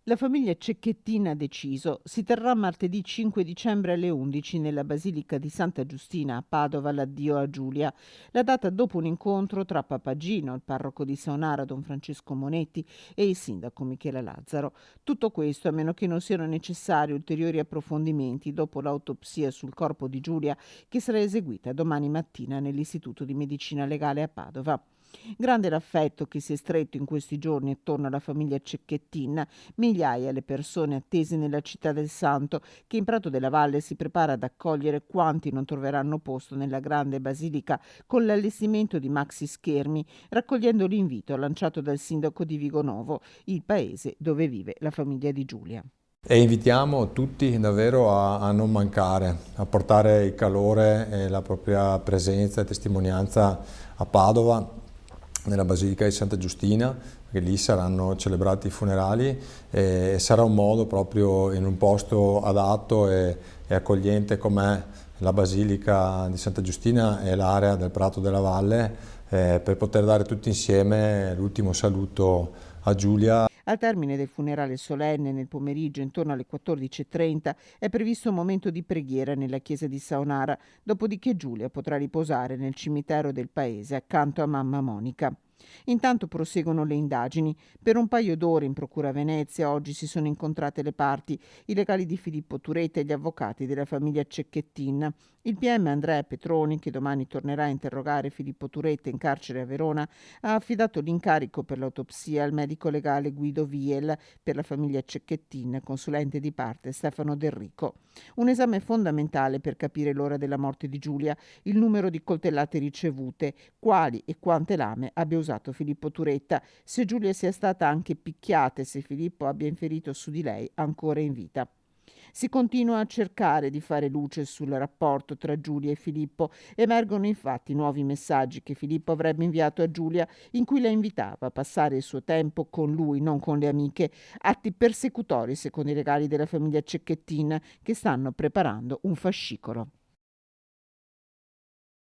La famiglia Cecchettin ha deciso. Si terrà martedì 5 dicembre alle 11 nella Basilica di Santa Giustina a Padova l'addio a Giulia. La data dopo un incontro tra Papagino, il parroco di Saonara Don Francesco Monetti e il sindaco Michele Lazzaro. Tutto questo a meno che non siano necessari ulteriori approfondimenti dopo l'autopsia sul corpo di Giulia che sarà eseguita domani mattina nell'Istituto di Medicina Legale a Padova. Grande l'affetto che si è stretto in questi giorni attorno alla famiglia Cecchettin, migliaia le persone attese nella città del Santo, che in Prato della Valle si prepara ad accogliere quanti non troveranno posto nella grande basilica con l'allestimento di maxi schermi, raccogliendo l'invito lanciato dal sindaco di Vigonovo, il paese dove vive la famiglia di Giulia. E invitiamo tutti davvero a non mancare, a portare il calore e la propria presenza e testimonianza a Padova, nella Basilica di Santa Giustina, perché lì saranno celebrati i funerali e sarà un modo proprio in un posto adatto e accogliente com'è la Basilica di Santa Giustina e l'area del Prato della Valle, per poter dare tutti insieme l'ultimo saluto a Giulia. Al termine del funerale solenne nel pomeriggio, intorno alle 14:30, è previsto un momento di preghiera nella chiesa di Saonara, dopodiché Giulia potrà riposare nel cimitero del paese accanto a mamma Monica. Intanto proseguono le indagini. Per un paio d'ore in Procura a Venezia oggi si sono incontrate le parti, i legali di Filippo Turetta e gli avvocati della famiglia Cecchettin. Il PM Andrea Petroni, che domani tornerà a interrogare Filippo Turetta in carcere a Verona, ha affidato l'incarico per l'autopsia al medico legale Guido Viel, per la famiglia Cecchettin, consulente di parte Stefano Del Rico. Un esame fondamentale per capire l'ora della morte di Giulia, il numero di coltellate ricevute, quali e quante lame abbia usato Filippo Turetta, se Giulia sia stata anche picchiata e se Filippo abbia inferito su di lei ancora in vita. Si continua a cercare di fare luce sul rapporto tra Giulia e Filippo. Emergono infatti nuovi messaggi che Filippo avrebbe inviato a Giulia in cui la invitava a passare il suo tempo con lui, non con le amiche, atti persecutori secondo i legali della famiglia Cecchettin che stanno preparando un fascicolo.